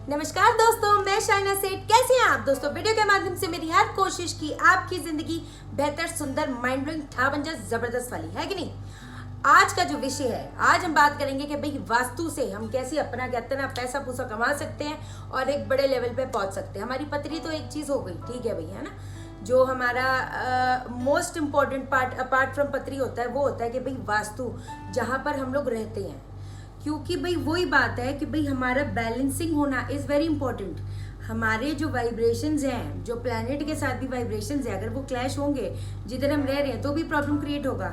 नमस्कार दोस्तों, मैं शाइना सेठ। कैसे हैं आप दोस्तों? वीडियो के माध्यम से मेरी हर कोशिश की आपकी जिंदगी बेहतर, सुंदर, माइंड ब्लोइंग, ठावंजा, जबरदस्त वाली है कि नहीं। आज का जो विषय है, आज हम बात करेंगे कि भाई वास्तु से हम कैसे अपना कहते हैं ना पैसा पूसा कमा सकते हैं और एक बड़े लेवल पे पहुंच सकते हैं। हमारी पत्री तो एक चीज हो गई, ठीक है भाई, है ना। जो हमारा most important part apart from पत्री होता है वो होता है कि भाई वास्तु, जहाँ पर हम लोग रहते हैं। क्योंकि भाई वही बात है कि भाई हमारा बैलेंसिंग होना इज़ वेरी इंपॉर्टेंट। हमारे जो वाइब्रेशंस हैं, जो प्लैनेट के साथ भी वाइब्रेशंस हैं, अगर वो क्लैश होंगे जिधर हम रह रहे हैं तो भी प्रॉब्लम क्रिएट होगा।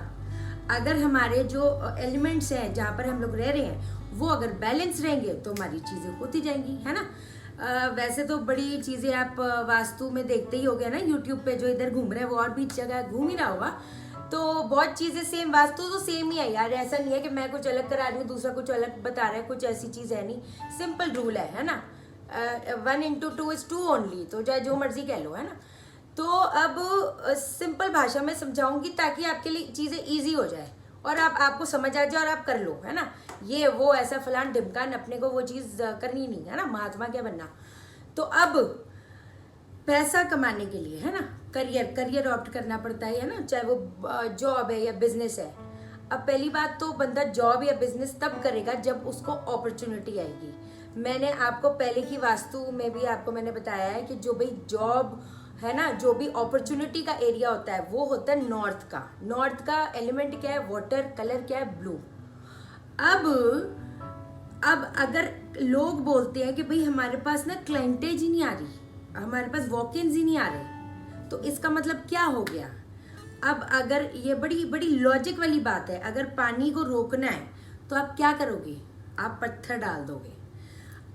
अगर हमारे जो एलिमेंट्स हैं जहाँ पर हम लोग रह रहे हैं वो अगर बैलेंस रहेंगे तो हमारी चीज़ें होती जाएंगी, है ना। वैसे तो बड़ी चीज़ें आप वास्तु में देखते ही हो गए ना, यूट्यूब पे जो इधर घूम रहे हैं वो और भी जगह घूम ही रहा होगा। तो बहुत चीज़ें सेम, वास्तु तो सेम ही है यार। ऐसा नहीं है कि मैं कुछ अलग करा रही हूँ, दूसरा कुछ अलग बता रहा है, कुछ ऐसी चीज़ है नहीं। सिंपल रूल है ना। 1:2 = 2 ओनली, तो चाहे जो मर्जी कह लो, है ना। तो अब सिंपल भाषा में समझाऊंगी ताकि आपके लिए चीज़ें ईजी हो जाए और आपको समझ आ जाए और आप कर लो, है ना। ये वो ऐसा फलान ढिमकान, अपने को वो चीज़ करनी नहीं है ना, महात्मा क्या बनना। तो अब पैसा कमाने के लिए, है ना, करियर ऑप्ट करना पड़ता है ना, चाहे वो जॉब है या बिजनेस है। अब पहली बात तो बंदा जॉब या बिजनेस तब करेगा जब उसको अपॉर्चुनिटी आएगी। मैंने आपको पहले की वास्तु में भी आपको मैंने बताया है कि जो भाई जॉब है ना, जो भी अपॉर्चुनिटी का एरिया होता है वो होता है नॉर्थ का। नॉर्थ का एलिमेंट क्या है? वाटर। कलर क्या है? ब्लू। अब अगर लोग बोलते हैं कि भाई हमारे पास ना क्लाइंटेज ही नहीं आ रही, हमारे पास वॉक-इन्स ही नहीं आ रहे, तो इसका मतलब क्या हो गया। अब अगर ये बड़ी बड़ी लॉजिक वाली बात है, अगर पानी को रोकना है तो आप क्या करोगे? आप पत्थर डाल दोगे।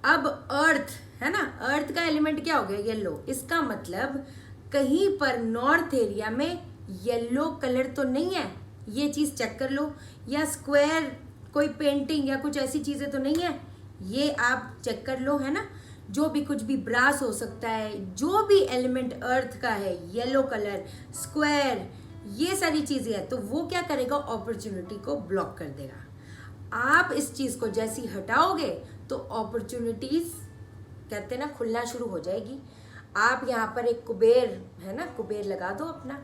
अब अर्थ है ना, अर्थ का एलिमेंट क्या हो गया? येलो। इसका मतलब कहीं पर नॉर्थ एरिया में येलो कलर तो नहीं है, ये चीज़ चेक कर लो। या स्क्वायर कोई पेंटिंग या कुछ ऐसी चीज़ें तो नहीं है, ये आप चेक कर लो, है ना। जो भी कुछ भी ब्रास हो सकता है, जो भी एलिमेंट अर्थ का है, येलो कलर, स्क्वायर, ये सारी चीज़ें हैं, तो वो क्या करेगा? अपॉर्चुनिटी को ब्लॉक कर देगा। आप इस चीज़ को जैसी हटाओगे तो अपॉर्चुनिटीज़ कहते हैं ना खुलना शुरू हो जाएगी। आप यहाँ पर एक कुबेर है ना, कुबेर लगा दो अपना,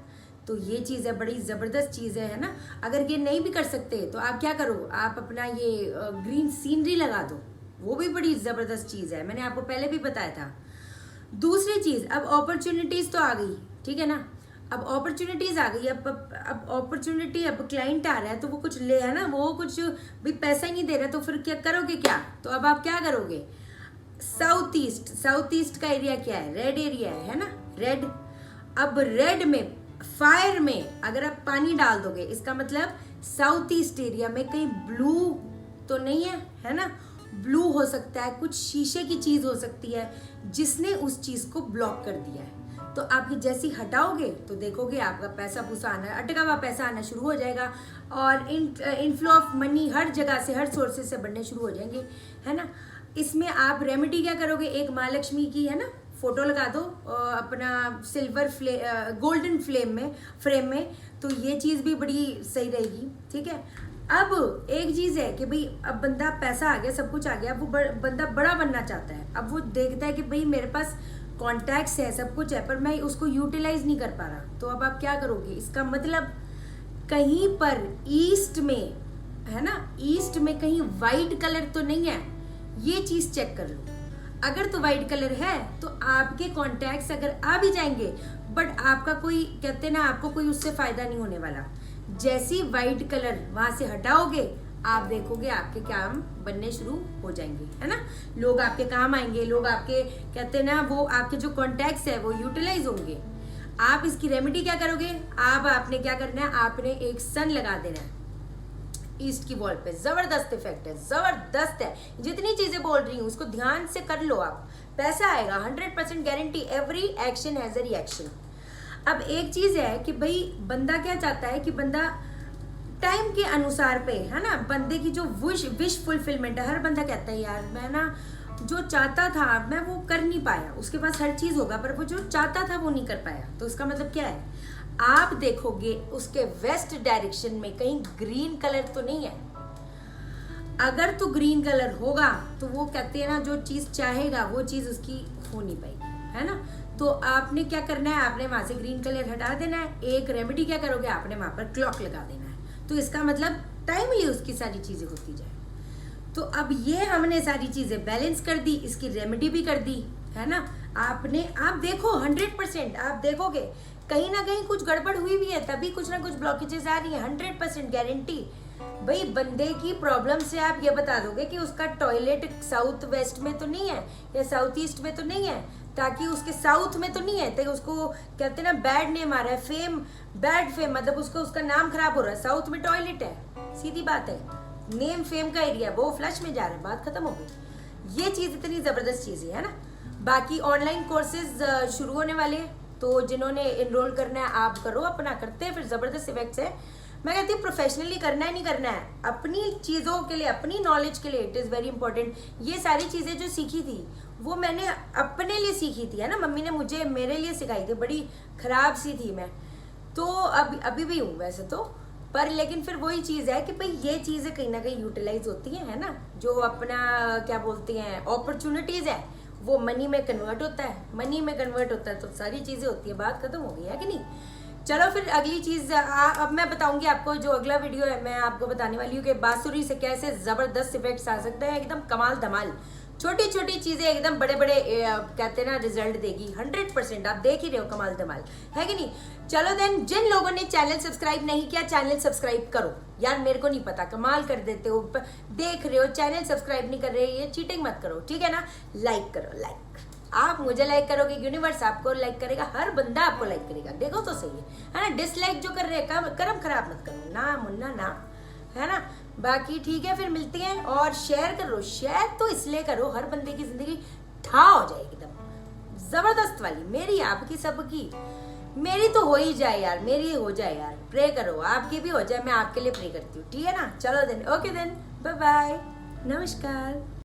तो ये चीज़ है, बड़ी ज़बरदस्त चीज़ है ना। अगर ये नहीं भी कर सकते तो आप क्या करो? आप अपना ये ग्रीन सीनरी लगा दो, वो भी बड़ी ज़बरदस्त चीज़ है, मैंने आपको पहले भी बताया था। दूसरी चीज़, अब अपॉर्चुनिटीज़ तो आ गई, ठीक है ना। अब अपॉर्चुनिटीज़ आ गई, अब अपॉर्चुनिटी, अब क्लाइंट आ रहा है तो वो कुछ ले, है ना, वो कुछ भी पैसा ही नहीं दे रहा, तो फिर क्या करोगे? क्या तो अब आप क्या करोगे? साउथ ईस्ट का एरिया क्या है? रेड एरिया है ना, रेड। अब रेड में, फायर में अगर आप पानी डाल दोगे, इसका मतलब साउथ ईस्ट एरिया में कहीं ब्लू तो नहीं है ना। ब्लू हो सकता है, कुछ शीशे की चीज़ हो सकती है जिसने उस चीज़ को ब्लॉक कर दिया है। तो आप ये जैसी हटाओगे तो देखोगे आपका पैसा पूसा आना, अटका हुआ पैसा आना शुरू हो जाएगा और इनफ्लो ऑफ मनी हर जगह से, हर सोर्सेज से बढ़ने शुरू हो जाएंगे, है ना। इसमें आप रेमेडी क्या करोगे? एक माँ लक्ष्मी की, है ना, फोटो लगा दो अपना सिल्वर गोल्डन फ्रेम में, तो ये चीज़ भी बड़ी सही रहेगी, ठीक है। अब एक चीज़ है कि भाई अब बंदा, पैसा आ गया, सब कुछ आ गया, अब वो बंदा बड़ा बनना चाहता है। अब वो देखता है कि भाई मेरे पास कॉन्टैक्ट्स है, सब कुछ है, पर मैं उसको यूटिलाइज नहीं कर पा रहा, तो अब आप क्या करोगे? इसका मतलब कहीं पर ईस्ट में, है ना, ईस्ट में कहीं वाइट कलर तो नहीं है, ये चीज़ चेक कर लो। अगर तो वाइट कलर है तो आपके कॉन्टैक्ट्स अगर आ भी जाएंगे, बट आपका कोई, कहते हैं ना, आपको कोई उससे फ़ायदा नहीं होने वाला। जैसी वाइट कलर वहाँ से हटाओगे, आप देखोगे आपके काम बनने शुरू हो जाएंगे, है ना। लोग आपके काम आएंगे, लोग आपके, कहते हैं ना, वो आपके जो कॉन्टैक्ट्स है वो यूटिलाइज होंगे। आप इसकी रेमेडी क्या करोगे? आपने क्या करना है? आपने एक सन लगा देना है ईस्ट की वॉल पे। जबरदस्त इफेक्ट है, जबरदस्त है। जितनी चीजें बोल रही हूँ उसको ध्यान से कर लो, आप पैसा आएगा 100% guarantee. Every action has a reaction. अब एक चीज है कि भाई बंदा क्या चाहता है कि बंदा टाइम के अनुसार पे, है ना, बंदे की जो विश फुलफिलमेंट है। हर बंदा कहता है यार मैं ना जो चाहता था मैं वो कर नहीं पाया, उसके पास हर चीज होगा पर वो जो चाहता था वो नहीं कर पाया। तो इसका मतलब क्या है? आप देखोगे उसके वेस्ट डायरेक्शन में कहीं ग्रीन कलर तो नहीं है। अगर तो ग्रीन कलर होगा तो वो कहते हैं ना, जो चीज चाहेगा वो चीज उसकी हो नहीं पाएगी, है ना। तो आपने क्या करना है, आपने वहां से ग्रीन कलर हटा देना है। एक रेमेडी क्या करोगे, आपने वहां पर क्लॉक लगा देना है। तो इसका मतलब टाइमली उसकी सारी चीजें होती जाए। तो अब ये हमने सारी चीजें बैलेंस कर दी, इसकी रेमेडी भी कर दी, है ना। आप देखो 100% आप देखोगे कहीं ना कहीं कुछ गड़बड़ हुई भी है, तभी कुछ ना कुछ ब्लॉकेजेस आ रही है। 100% गारंटी। भाई बंदे की प्रॉब्लम से आप ये बता दोगे कि उसका टॉयलेट साउथ वेस्ट में तो नहीं है या साउथ ईस्ट में तो नहीं है, ताकि उसके साउथ में तो नहीं है, तो उसको कहते हैं ना बैड नेम आ रहा है, फेम, बैड फेम, मतलब उसको उसका नाम खराब हो रहा है। साउथ में टॉयलेट है, सीधी बात है, नेम फेम का एरिया, वो फ्लश में जा रहा है, बात खत्म हो गई। ये चीज इतनी जबरदस्त चीज है ना। बाकी ऑनलाइन कोर्सेज शुरू होने वाले हैं, तो जिन्होंने इनरोल करना है आप करो, अपना करते हैं, फिर जबरदस्त इफेक्ट्स है। मैं कहती हूँ प्रोफेशनली करना है, नहीं करना है, अपनी चीज़ों के लिए, अपनी नॉलेज के लिए इट इज़ वेरी इंपॉर्टेंट। ये सारी चीज़ें जो सीखी थी वो मैंने अपने लिए सीखी थी, है ना। मम्मी ने मुझे मेरे लिए सिखाई थी, बड़ी खराब सी थी मैं तो, अभी भी हूँ वैसे तो, पर लेकिन फिर वही चीज़ है कि भाई ये चीज़ें कहीं ना कहीं यूटिलाइज होती हैं, है ना। जो अपना क्या बोलते हैं अपॉर्चुनिटीज़ है वो मनी में कन्वर्ट होता है, मनी में कन्वर्ट होता है तो सारी चीज़ें होती है, बात खत्म हो गई है कि नहीं। चलो फिर अगली चीज़ अब मैं बताऊंगी आपको, जो अगला वीडियो है मैं आपको बताने वाली हूँ कि बांसुरी से कैसे ज़बरदस्त इफेक्ट्स आ सकते हैं, एकदम कमाल धमाल। छोटी छोटी चीज़ें एकदम बड़े बड़े कहते हैं ना रिजल्ट देगी 100%। आप देख ही रहे हो कमाल धमाल, है कि नहीं। चलो देन, जिन लोगों ने चैनल सब्सक्राइब नहीं किया चैनल सब्सक्राइब करो यार, मेरे को नहीं पता, कमाल कर देते हो, देख रहे हो चैनल सब्सक्राइब नहीं कर रहे, ये चीटिंग मत करो, ठीक है ना। लाइक करो, लाइक आप मुझे लाइक करोगे, यूनिवर्स आपको लाइक करेगा, हर बंदा आपको लाइक करेगा, देखो तो सही है ना। डिसलाइक जो कर रहे हैं कर्म खराब मत करो ना मुन्ना ना, है ना। बाकी ठीक है, फिर मिलते हैं। और शेयर करो, शेयर तो इसलिए करो हर बंदे की जिंदगी ठा हो जाए एकदम जबरदस्त वाली, मेरी आपकी सबकी, मेरी तो हो ही जाए यार, मेरी हो जाए यार, प्रे करो आपकी भी हो जाए, मैं आपके लिए प्रे करती हूँ, ठीक है ना। चलो then, okay then, bye bye, नमस्कार।